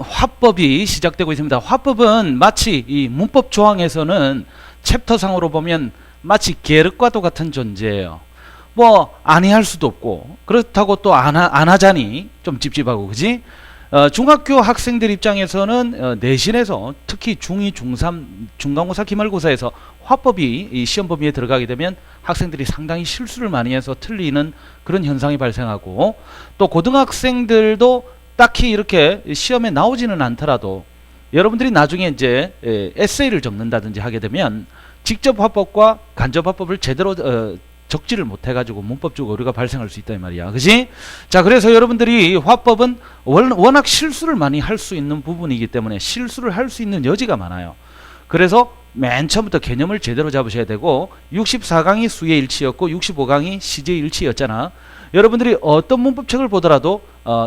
화법이 시작되고 있습니다. 화법은 마치 이 문법 조항에서는 챕터상으로 보면 마치 계륵과도 같은 존재예요. 뭐 아니할 수도 없고 그렇다고 또 안 하자니 좀 찝찝하고 그지? 중학교 학생들 입장에서는 내신에서 특히 중2, 중3, 중간고사, 기말고사에서 화법이 이 시험 범위에 들어가게 되면 학생들이 상당히 실수를 많이 해서 틀리는 그런 현상이 발생하고 또 고등학생들도 딱히 이렇게 시험에 나오지는 않더라도 여러분들이 나중에 이제 에세이를 적는다든지 하게 되면 직접 화법과 간접 화법을 제대로 적지를 못해가지고 문법적 오류가 발생할 수 있다 이 말이야. 그지? 자, 그래서 여러분들이 화법은 워낙 실수를 많이 할 수 있는 부분이기 때문에 실수를 할 수 있는 여지가 많아요. 그래서 맨 처음부터 개념을 제대로 잡으셔야 되고 64강이 수의 일치였고 65강이 시제의 일치였잖아. 여러분들이 어떤 문법책을 보더라도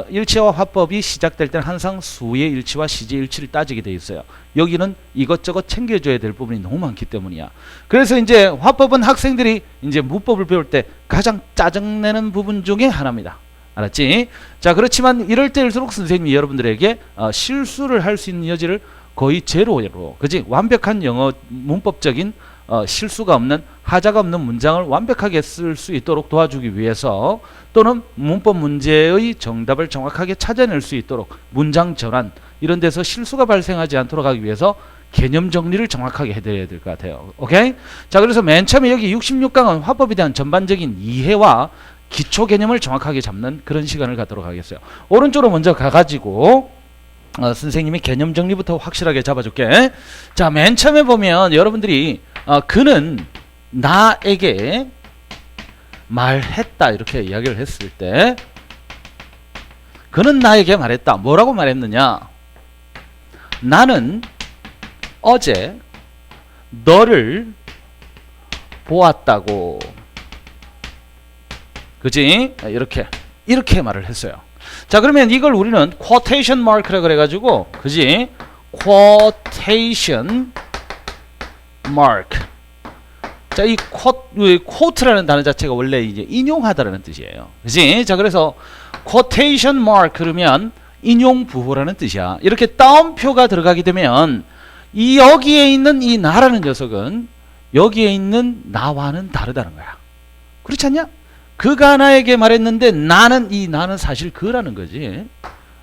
일치와 화법이 시작될 때는 항상 수의 일치와 시제의 일치를 따지게 돼 있어요. 여기는 이것저것 챙겨줘야 될 부분이 너무 많기 때문이야. 그래서 이제 화법은 학생들이 이제 문법을 배울 때 가장 짜증내는 부분 중에 하나입니다. 알았지? 자, 그렇지만 이럴 때일수록 선생님이 여러분들에게 실수를 할 수 있는 여지를 거의 제로로, 그지? 완벽한 영어 문법적인 실수가 없는 하자가 없는 문장을 완벽하게 쓸 수 있도록 도와주기 위해서 또는 문법 문제의 정답을 정확하게 찾아낼 수 있도록 문장 전환 이런 데서 실수가 발생하지 않도록 하기 위해서 개념 정리를 정확하게 해드려야 될 것 같아요. 오케이? 자, 그래서 맨 처음에 여기 66강은 화법에 대한 전반적인 이해와 기초 개념을 정확하게 잡는 그런 시간을 갖도록 하겠어요. 오른쪽으로 먼저 가가지고 선생님이 개념 정리부터 확실하게 잡아줄게. 자, 맨 처음에 보면 여러분들이 그는 나에게 말했다 이렇게 이야기를 했을 때 그는 나에게 말했다. 뭐라고 말했느냐? 나는 어제 너를 보았다고. 그지? 이렇게 말을 했어요. 자, 그러면 이걸 우리는 quotation mark라 그래가지고, 그지? quotation mark. 자, 이 quote라는 단어 자체가 원래 이제 인용하다라는 뜻이에요. 그지? 자, 그래서 quotation mark 그러면 인용 부호라는 뜻이야. 이렇게 따옴표가 들어가게 되면 이 여기에 있는 이 나라는 녀석은 여기에 있는 나와는 다르다는 거야. 그렇지 않냐? 그가 나에게 말했는데 나는 사실 그라는 거지.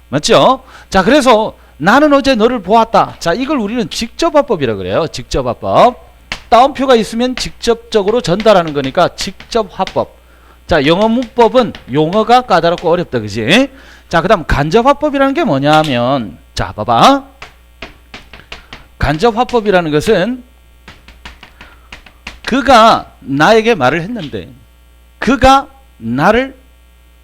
맞죠? 자, 그래서 나는 어제 너를 보았다. 자, 이걸 우리는 직접화법이라고 그래요. 직접화법. 따옴표가 있으면 직접적으로 전달하는 거니까 직접화법. 자, 영어 문법은 용어가 까다롭고 어렵다. 그지? 자, 그 다음 간접화법이라는 게 뭐냐 하면, 자, 봐봐. 간접화법이라는 것은 그가 나에게 말을 했는데 그가 나를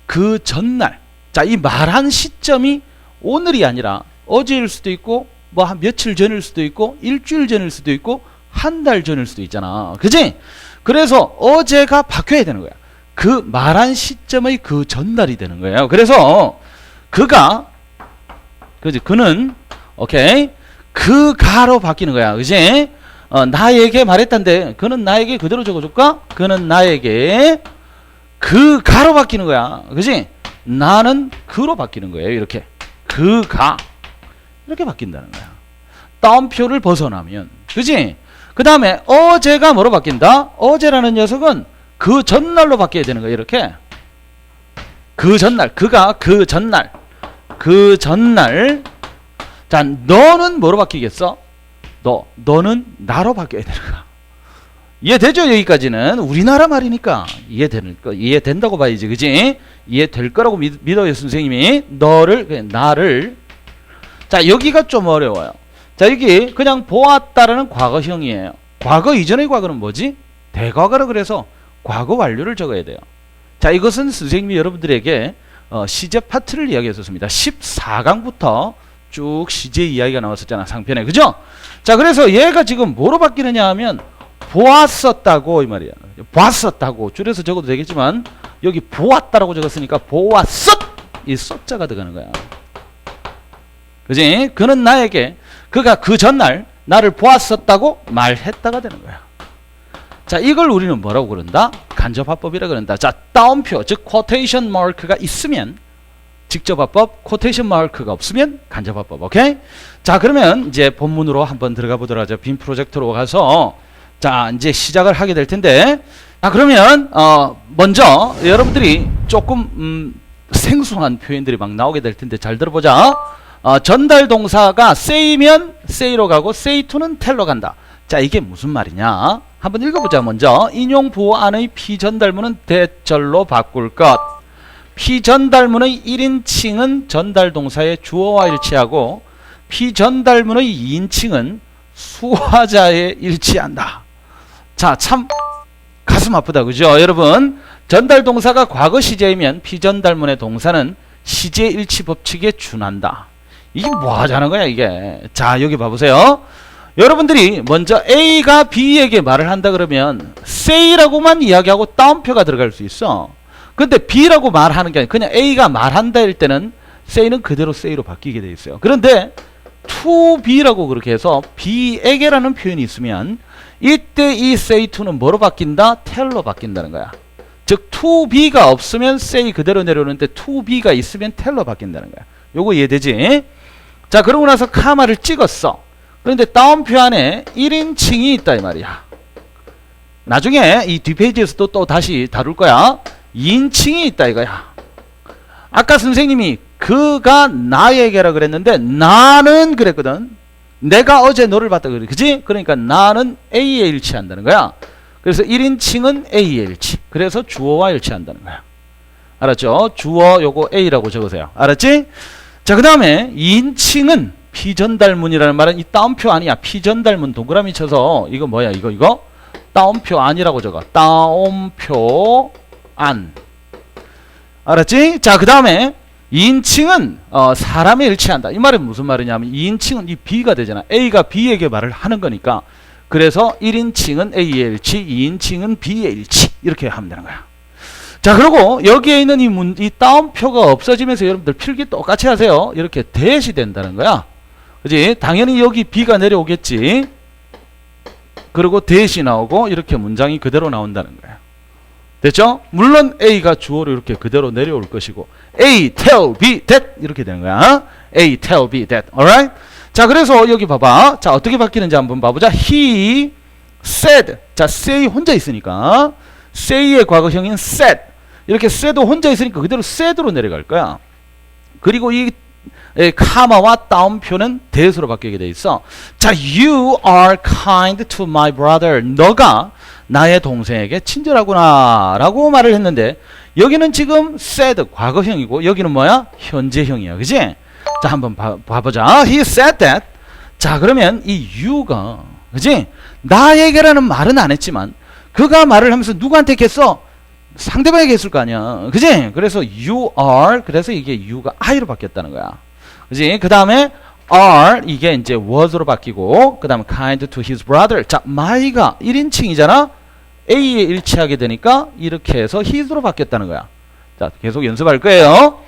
그 전날, 자, 이 말한 시점이 오늘이 아니라 어제일 수도 있고 뭐 한 며칠 전일 수도 있고 일주일 전일 수도 있고 한 달 전일 수도 있잖아. 그지? 그래서 어제가 바뀌어야 되는 거야. 그 말한 시점의 그 전날이 되는 거예요. 그래서 그가, 그지? 그는, 오케이? 그가로 바뀌는 거야. 그지? 나에게 말했단데 그는 나에게 그대로 적어줄까? 그는 나에게 그가로 바뀌는 거야. 그지? 나는 그로 바뀌는 거예요. 이렇게. 그가. 이렇게 바뀐다는 거야. 따옴표를 벗어나면. 그지? 그 다음에 어제가 뭐로 바뀐다? 어제라는 녀석은 그 전날로 바뀌어야 되는 거야. 이렇게. 그 전날. 그가 그 전날. 그 전날. 자, 너는 뭐로 바뀌겠어? 너는 나로 바뀌어야 되는 거야. 이해되죠? 여기까지는 우리나라 말이니까 이해된다고 봐야지. 그지? 이해될 거라고 믿어요. 선생님이 나를. 자, 여기가 좀 어려워요. 자, 여기 그냥 보았다라는 과거형이에요. 과거 이전의 과거는 뭐지? 대과거라 그래서 과거 완료를 적어야 돼요. 자, 이것은 선생님이 여러분들에게 시제 파트를 이야기했었습니다. 14강부터 쭉 시제 이야기가 나왔었잖아. 상편에. 그죠? 자, 그래서 얘가 지금 뭐로 바뀌느냐 하면 보았었다고 이 말이야. 보았었다고 줄여서 적어도 되겠지만 여기 보았다라고 적었으니까 보았었! 이 썩자가 들어가는 거야. 그지? 그는 나에게 그가 그 전날 나를 보았었다고 말했다가 되는 거야. 자, 이걸 우리는 뭐라고 그런다? 간접화법이라 그런다. 자, 따옴표, 즉 quotation mark가 있으면 직접화법, quotation mark가 없으면 간접화법. 오케이? 자, 그러면 이제 본문으로 한번 들어가 보도록 하죠. 빔 프로젝터로 가서 자, 이제 시작을 하게 될 텐데, 자, 그러면 먼저 여러분들이 조금 생소한 표현들이 막 나오게 될 텐데 잘 들어보자. 전달 동사가 say면 say로 가고 say to는 tell로 간다. 자, 이게 무슨 말이냐? 한번 읽어보자. 먼저 인용 부호 안의 피전달문은 대절로 바꿀 것. 피전달문의 1인칭은 전달 동사의 주어와 일치하고 피전달문의 2인칭은 수화자에 일치한다. 자, 참 가슴 아프다, 그죠? 여러분, 전달 동사가 과거 시제이면 피전달문의 동사는 시제 일치 법칙에 준한다. 이게 뭐 하자는 거야, 이게? 자, 여기 봐보세요. 여러분들이 먼저 A가 B에게 말을 한다 그러면 say라고만 이야기하고 따옴표가 들어갈 수 있어. 근데 B라고 말하는 게 아니라 그냥 A가 말한다 일 때는 say는 그대로 say로 바뀌게 돼 있어요. 그런데 to B라고 그렇게 해서 B에게라는 표현이 있으면 이때 이 say to는 뭐로 바뀐다? tell로 바뀐다는 거야. 즉 to B가 없으면 say 그대로 내려오는데 to B가 있으면 tell로 바뀐다는 거야. 요거 이해되지? 자, 그러고 나서 카마를 찍었어. 그런데 따옴표 안에 1인칭이 있다 이 말이야. 나중에 이 뒷페이지에서도 또 다시 다룰 거야. 2인칭이 있다 이거야. 아까 선생님이 그가 나에게라 그랬는데 나는 그랬거든. 내가 어제 너를 봤다 그래. 그지? 그러니까 나는 A에 일치한다는 거야. 그래서 1인칭은 A에 일치. 그래서 주어와 일치한다는 거야. 알았죠? 주어 요거 A라고 적으세요. 알았지? 자, 그 다음에 2인칭은 피전달문이라는 말은 이 따옴표 아니야. 피전달문 동그라미 쳐서 이거 뭐야? 이거 따옴표 안이라고 적어. 따옴표 안. 알았지? 자, 그 다음에 2인칭은 사람에 일치한다. 이 말은 무슨 말이냐면 2인칭은 이 B가 되잖아. A가 B에게 말을 하는 거니까. 그래서 1인칭은 A에 일치, 2인칭은 B에 일치. 이렇게 하면 되는 거야. 자, 그리고 여기에 있는 이 따옴표가 없어지면서 여러분들 필기 똑같이 하세요. 이렇게 대시 된다는 거야. 그지? 당연히 여기 B가 내려오겠지. 그리고 대시 나오고 이렇게 문장이 그대로 나온다는 거야. 됐죠? 물론 A가 주어로 이렇게 그대로 내려올 것이고 A tell B that 이렇게 되는 거야. A tell B that. alright? 자, 그래서 여기 봐봐. 자, 어떻게 바뀌는지 한번 봐보자. He said. 자, say 혼자 있으니까 say의 과거형인 said. 이렇게 said 혼자 있으니까 그대로 said로 내려갈 거야. 그리고 이 카마와 따옴표는 대수로 바뀌게 돼 있어. 자, you are kind to my brother. 너가 나의 동생에게 친절하구나 라고 말을 했는데 여기는 지금 said 과거형이고 여기는 뭐야? 현재형이야. 그지? 자, 한번 봐보자. He said that. 자, 그러면 이 you가 그지? 나에게라는 말은 안 했지만 그가 말을 하면서 누구한테 했어? 상대방에게 했을 거 아니야. 그지? 그래서 you are. 그래서 이게 you가 I로 바뀌었다는 거야. 그지? 그 다음에 are 이게 이제 was로 바뀌고 그 다음에 kind to his brother. 자, my가 1인칭이잖아. A에 일치하게 되니까 이렇게 해서 his로 바뀌었다는 거야. 자, 계속 연습할 거예요.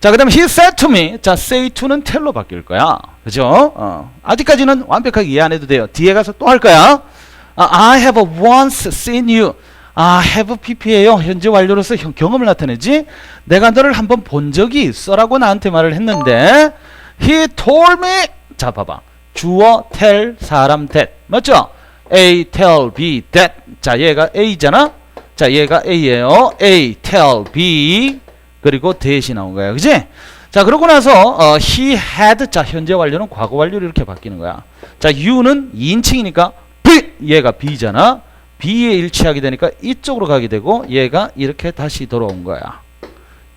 자, 그 다음에 he said to me. 자, say to는 tell로 바뀔 거야. 그죠? 아직까지는 완벽하게 이해 안 해도 돼요. 뒤에 가서 또 할 거야. I have once seen you. have pp예요. 현재 완료로서 경험을 나타내지. 내가 너를 한번 본 적이 있어라고 나한테 말을 했는데 he told me. 자, 봐봐. 주어 tell 사람 that. 맞죠? A tell B that. 자, 얘가 A잖아. 자, 얘가 A예요. A tell B 그리고 that이 나온 거야. 그지? 자, 그러고 나서 he had. 자, 현재 완료는 과거 완료로 이렇게 바뀌는 거야. 자, you는 2인칭이니까 B. 얘가 B잖아. B에 일치하게 되니까 이쪽으로 가게 되고 얘가 이렇게 다시 돌아온 거야.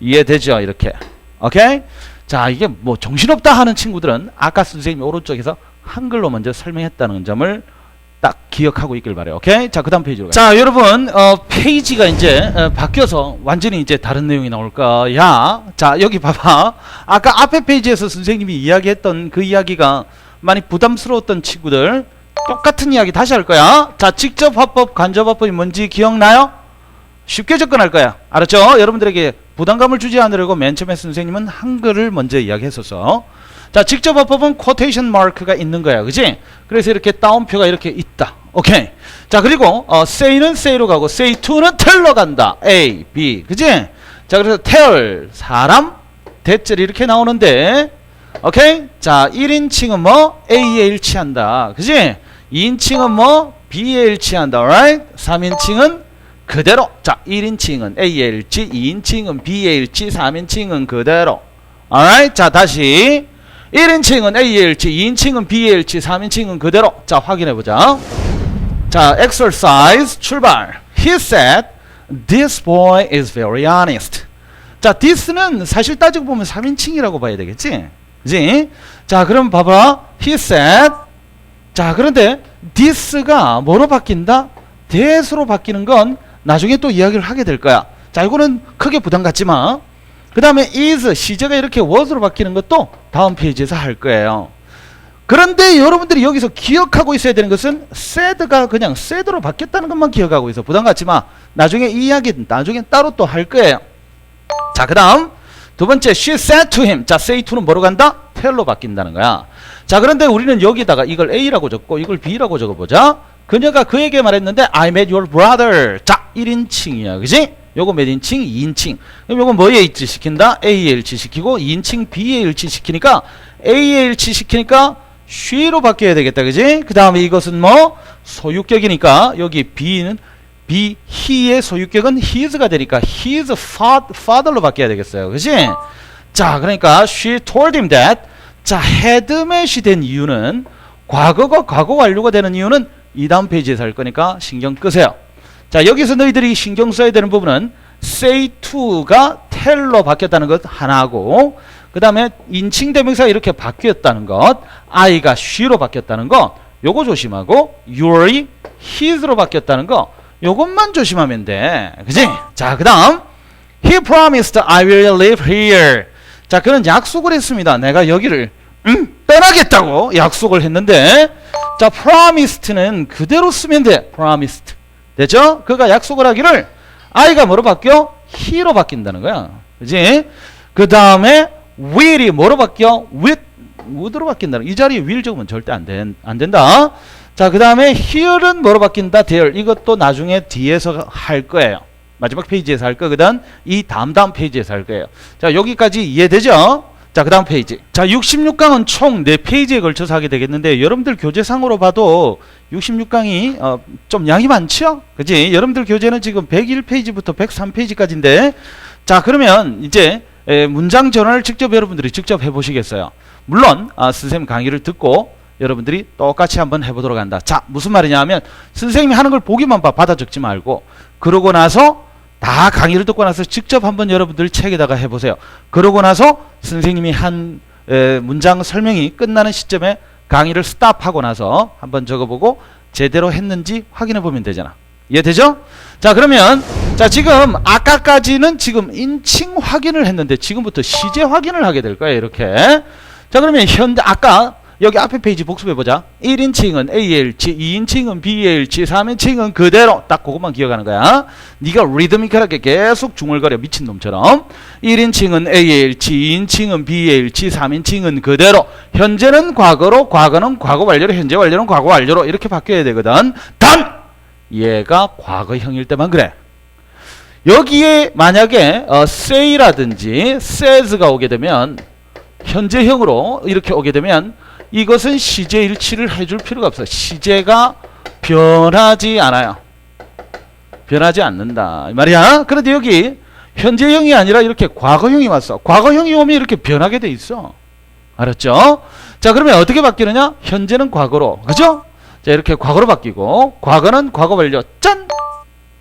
이해되죠? 이렇게. 오케이? 자, 이게 뭐 정신없다 하는 친구들은 아까 선생님이 오른쪽에서 한글로 먼저 설명했다는 점을 딱 기억하고 있길 바래요. 오케이? 자, 그 다음 페이지로 가요. 자, 여러분 페이지가 이제 바뀌어서 완전히 이제 다른 내용이 나올 거야. 자, 여기 봐봐. 아까 앞에 페이지에서 선생님이 이야기했던 그 이야기가 많이 부담스러웠던 친구들 똑같은 이야기 다시 할 거야. 자, 직접 화법, 간접 화법이 뭔지 기억나요? 쉽게 접근할 거야. 알았죠? 여러분들에게 부담감을 주지 않으려고 맨 처음에 선생님은 한글을 먼저 이야기했었어. 자, 직접 화법은 quotation mark가 있는 거야. 그지? 그래서 이렇게 따옴표가 이렇게 있다. 오케이. 자, 그리고 say는 say로 가고 say to는 tell러 간다. A, B. 그지? 자, 그래서 tell 사람 대절 이렇게 나오는데 오케이? 자, 1인칭은 뭐 A에 일치한다. 그지? 2인칭은 뭐 B에 일치한다. alright? 3인칭은 그대로. 자, 1인칭은 A에 일치, 2인칭은 B에 일치, 3인칭은 그대로. alright? 자, 다시 1인칭은 A에 일치, 2인칭은 B에 일치, 3인칭은 그대로. 자, 확인해 보자. 자, exercise 출발. He said, this boy is very honest. 자, this는 사실 따지고 보면 3인칭이라고 봐야 되겠지? 그지? 자, 그럼 봐봐. He said. 자, 그런데 this가 뭐로 바뀐다? that으로 바뀌는 건 나중에 또 이야기를 하게 될 거야. 자, 이거는 크게 부담 갖지 마. 그 다음에 is, 시제가 이렇게 was로 바뀌는 것도 다음 페이지에서 할 거예요. 그런데 여러분들이 여기서 기억하고 있어야 되는 것은 said가 그냥 said로 바뀌었다는 것만 기억하고 있어. 부담 갖지 마. 나중에 이 이야기는 나중에 따로 또 할 거예요. 자, 그 다음 두 번째 she said to him. 자, say to는 뭐로 간다? tell로 바뀐다는 거야. 자, 그런데 우리는 여기다가 이걸 A라고 적고 이걸 B라고 적어보자. 그녀가 그에게 말했는데 I met your brother. 자, 1인칭이야. 그지? 요거 몇 인칭? 2인칭. 그럼 요거 뭐에 일치시킨다? A에 일치시키고 2인칭 B에 일치시키니까 A에 일치시키니까 she로 바뀌어야 되겠다. 그지? 그 다음에 이것은 뭐? 소유격이니까 여기 B는 he의 소유격은 his가 되니까 his father로 바뀌어야 되겠어요. 그지? 자, 그러니까 she told him that. 자, had mat이 된 이유는 과거가 과거 완료가 되는 이유는 이 다음 페이지에서 할 거니까 신경 끄세요. 자, 여기서 너희들이 신경 써야 되는 부분은 say to가 tell로 바뀌었다는 것 하나고, 그 다음에 인칭 대명사가 이렇게 바뀌었다는 것, I가 she로 바뀌었다는 것, 요거 조심하고, your이 his로 바뀌었다는 거, 요것만 조심하면 돼. 그지? 자, 그 다음 he promised I will live here. 자, 그는 약속을 했습니다. 내가 여기를 떠나겠다고 약속을 했는데, 자, promised는 그대로 쓰면 돼. promised. 되죠? 그가 약속을 하기를 I가 뭐로 바뀌어? he로 바뀐다는 거야. 그지? 그 다음에 will이 뭐로 바뀌어? would로 바뀐다는. 이 자리에 will 적으면 절대 안 된다. 자, 그 다음에 here는 뭐로 바뀐다? there. 이것도 나중에 뒤에서 할 거예요. 마지막 페이지에서 할 거거든. 이 다음 페이지에서 할 거예요. 자, 여기까지 이해되죠? 자, 그 다음 페이지. 자, 66강은 총 4페이지에 걸쳐서 하게 되겠는데, 여러분들 교재상으로 봐도 66강이 좀 양이 많죠? 그지? 여러분들 교재는 지금 101페이지부터 103페이지까지인데, 자, 그러면 이제 문장 전환을 직접 여러분들이 직접 해보시겠어요? 물론 선생님 강의를 듣고 여러분들이 똑같이 한번 해보도록 한다. 자, 무슨 말이냐 하면 선생님이 하는 걸 보기만 받아 적지 말고, 그러고 나서 다 강의를 듣고 나서 직접 한번 여러분들 책에다가 해보세요. 그러고 나서 선생님이 한 문장 설명이 끝나는 시점에 강의를 스탑하고 나서 한번 적어보고 제대로 했는지 확인해 보면 되잖아. 이해되죠? 자, 그러면 자, 지금 아까까지는 지금 인칭 확인을 했는데 지금부터 시제 확인을 하게 될 거예요. 이렇게. 자, 그러면 현재 아까 여기 앞에 페이지 복습해보자. 1인칭은 A에 일치, 2인칭은 B에 일치, 3인칭은 그대로. 딱 그것만 기억하는 거야. 네가 리드미컬하게 계속 중얼거려 미친놈처럼. 1인칭은 A에 일치, 2인칭은 B에 일치, 3인칭은 그대로. 현재는 과거로, 과거는 과거 완료로, 현재 완료는 과거 완료로 이렇게 바뀌어야 되거든. 단! 얘가 과거형일 때만 그래. 여기에 만약에 say라든지 says가 오게 되면, 현재형으로 이렇게 오게 되면 이것은 시제 일치를 해줄 필요가 없어. 시제가 변하지 않아요. 변하지 않는다 이 말이야. 그런데 여기 현재형이 아니라 이렇게 과거형이 왔어. 과거형이 오면 이렇게 변하게 돼 있어. 알았죠? 자, 그러면 어떻게 바뀌느냐? 현재는 과거로, 그죠? 자, 이렇게 과거로 바뀌고, 과거는 과거 완료. 짠!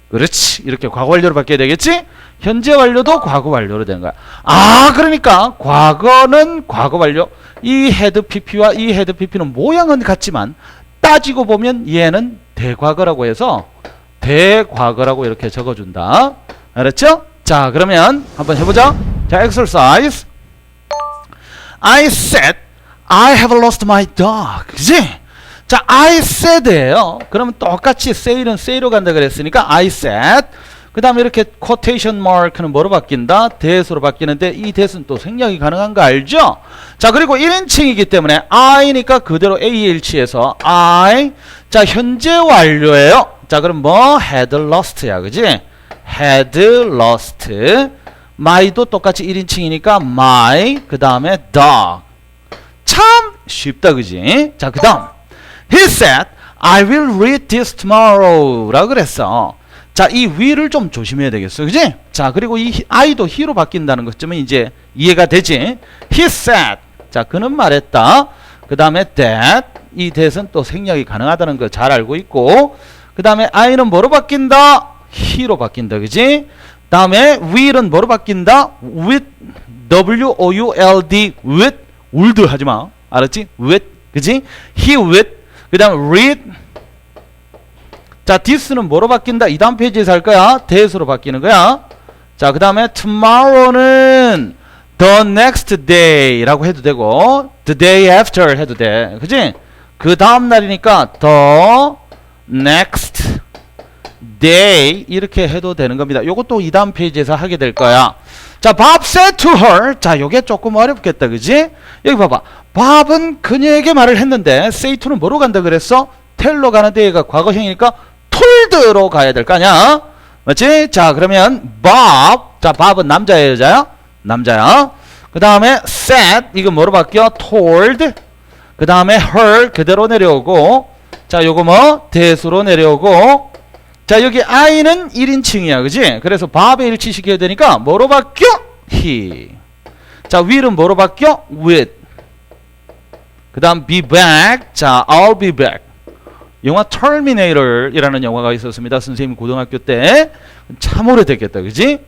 그렇지. 이렇게 과거 완료로 바뀌어야 되겠지? 현재 완료도 과거 완료로 되는 거야. 아, 그러니까 과거는 과거 완료. 이 헤드 PP와 이 헤드 PP는 모양은 같지만 따지고 보면 얘는 대과거라고 해서 대과거라고 이렇게 적어준다. 알았죠? 자, 그러면 한번 해보자. 자, exercise. I said I have lost my dog. 그치? 자, I said예요. 그러면 똑같이 say는 say로 간다 그랬으니까 I said. 그 다음에 이렇게 quotation mark는 뭐로 바뀐다? 대수로 바뀌는데 이 대수는 또 생략이 가능한 거 알죠? 자, 그리고 1인칭이기 때문에 I니까 그대로 AL치에서 I. 자, 현재 완료예요. 자, 그럼 뭐? had lost야, 그지? had lost. my도 똑같이 1인칭이니까 my. 그 다음에 dog. 참 쉽다, 그지? 자, 그 다음. He said, I will read this tomorrow. 라고 그랬어. 자, 이 will을 좀 조심해야 되겠어. 그지? 자, 그리고 이 I도 he로 바뀐다는 것쯤은 이제 이해가 되지? He said. 자, 그는 말했다. 그 다음에 that. 이 that은 또 생략이 가능하다는 거 잘 알고 있고. 그 다음에 I는 뭐로 바뀐다? he로 바뀐다. 그지? 다음에 will은 뭐로 바뀐다? with. W-O-U-L-D. with. would 하지 마. 알았지? with. 그지? he with. 그 다음에 read. 자, this는 뭐로 바뀐다? 이 다음 페이지에서 할 거야. that으로 바뀌는 거야. 자, 그 다음에 tomorrow는 the next day라고 해도 되고 the day after 해도 돼. 그지? 그 다음 날이니까 the next day 이렇게 해도 되는 겁니다. 요것도 이 다음 페이지에서 하게 될 거야. 자, Bob said to her. 자, 요게 조금 어렵겠다. 그지? 여기 봐봐. Bob은 그녀에게 말을 했는데 say to는 뭐로 간다 그랬어? tell로 가는데 얘가 과거형이니까 told로 가야 될 거 아니야? 맞지? 자, 그러면 Bob. 자, Bob은 남자야, 여자야? 남자야. 그 다음에 said. 이거 뭐로 바뀌어? told. 그 다음에 her 그대로 내려오고. 자, 요거 뭐? 대수로 내려오고. 자, 여기 I는 1인칭이야, 그지? 그래서 Bob에 일치시켜야 되니까 뭐로 바뀌어? he. 자, will은 뭐로 바뀌어? with. 그 다음 be back. 자, I'll be back. 영화 터미네이터이라는 영화가 있었습니다. 선생님 고등학교 때. 참 오래됐겠다, 그지?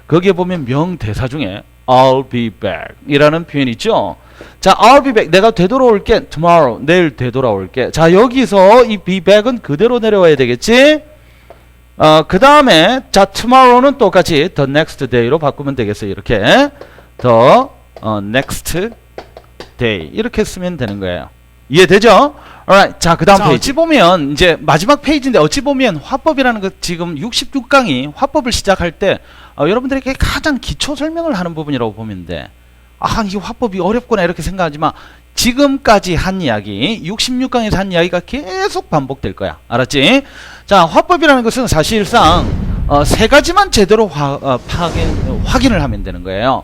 거기에 보면 명대사 중에 I'll be back 이라는 표현이 있죠. 자, I'll be back. 내가 되돌아올게. tomorrow. 내일 되돌아올게. 자, 여기서 이 be back은 그대로 내려와야 되겠지? 그 다음에 자, tomorrow는 똑같이 the next day로 바꾸면 되겠어요. 이렇게 the next day 이렇게 쓰면 되는 거예요. 이해되죠? alright. 자, 그 다음 페이지. 어찌 보면 이제 마지막 페이지인데 어찌 보면 화법이라는 거 지금 66강이 화법을 시작할 때 여러분들에게 가장 기초 설명을 하는 부분이라고 보면 돼. 아, 이 화법이 어렵구나 이렇게 생각하지만 지금까지 한 이야기 66강에서 한 이야기가 계속 반복될 거야. 알았지? 자, 화법이라는 것은 사실상 세 가지만 제대로 확인을 하면 되는 거예요.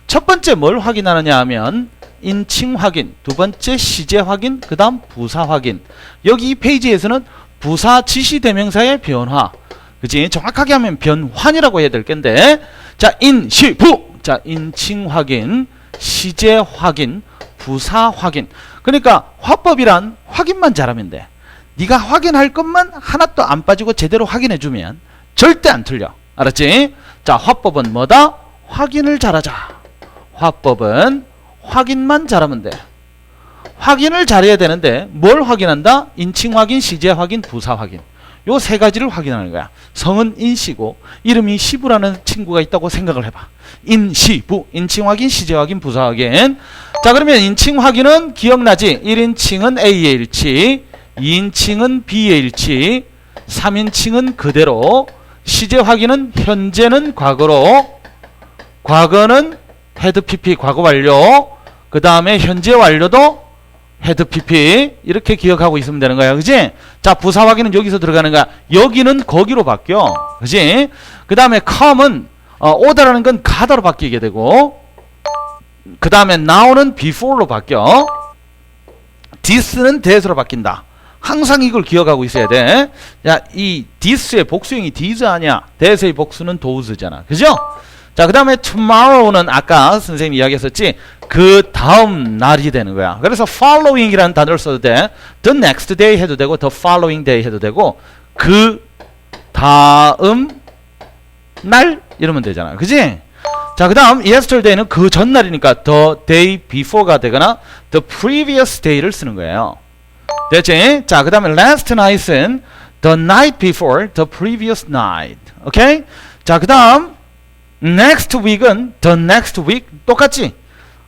첫 번째 뭘 확인하느냐 하면 인칭 확인, 두 번째 시제 확인, 그 다음 부사 확인. 여기 이 페이지에서는 부사 지시대명사의 변화. 그치? 정확하게 하면 변환이라고 해야 될 건데. 자, 인시부. 자, 인칭 확인, 시제 확인, 부사 확인. 그러니까 화법이란 확인만 잘하면 돼. 네가 확인할 것만 하나도 안 빠지고 제대로 확인해주면 절대 안 틀려. 알았지? 자, 화법은 뭐다? 확인을 잘하자. 화법은 확인만 잘하면 돼. 확인을 잘해야 되는데 뭘 확인한다? 인칭 확인, 시제 확인, 부사 확인. 요 세 가지를 확인하는 거야. 성은 인시고 이름이 시부라는 친구가 있다고 생각을 해봐. 인시부. 인칭 확인, 시제 확인, 부사 확인. 자, 그러면 인칭 확인은 기억나지? 1인칭은 A의 일치, 2인칭은 B의 일치, 3인칭은 그대로, 시제 확인은 현재는 과거로, 과거는 헤드 PP 과거 완료, 그 다음에 현재 완료도 헤드 PP 이렇게 기억하고 있으면 되는 거야. 그지? 자, 부사 확인은 여기서 들어가는 거야. 여기는 거기로 바뀌어. 그지? 그 다음에 come은 오다라는 건 가다로 바뀌게 되고, 그 다음에 now는 before로 바뀌어. this는 that으로 바뀐다. 항상 이걸 기억하고 있어야 돼. 자, 이 this의 복수형이 these 아니야. that의 복수는 those잖아. 그죠? 자, 그 다음에 tomorrow는 아까 선생님이 이야기했었지, 그 다음 날이 되는 거야. 그래서 following이라는 단어를 써도 돼. the next day 해도 되고 the following day 해도 되고 그 다음 날 이러면 되잖아. 그지? 자, 그 다음 yesterday는 그 전날이니까 the day before가 되거나 the previous day를 쓰는 거예요. 됐지? 자, 그 다음에 last night은 the night before the previous night. 오케이? 자, 그 다음 next week은 the next week 똑같지?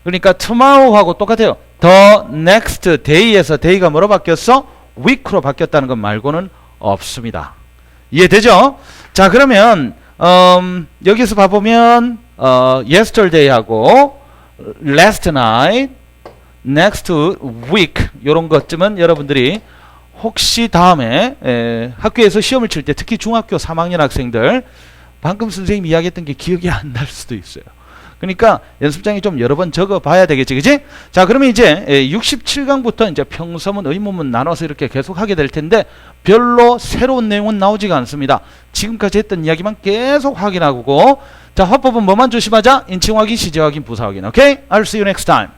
그러니까 tomorrow하고 똑같아요. the next day에서 day가 뭐로 바뀌었어? week로 바뀌었다는 것 말고는 없습니다. 이해되죠? 자, 그러면 여기서 봐보면 yesterday하고 last night, next week 이런 것쯤은 여러분들이 혹시 다음에 학교에서 시험을 칠 때 특히 중학교 3학년 학생들 방금 선생님이 이야기했던 게 기억이 안 날 수도 있어요. 그러니까 연습장에 좀 여러 번 적어 봐야 되겠지, 그지? 자, 그러면 이제 67강부터 이제 평서문, 의문문 나눠서 이렇게 계속 하게 될 텐데 별로 새로운 내용은 나오지가 않습니다. 지금까지 했던 이야기만 계속 확인하고, 자, 화법은 뭐만 조심하자? 인칭 확인, 시제 확인, 부사 확인. 오케이? I'll see you next time.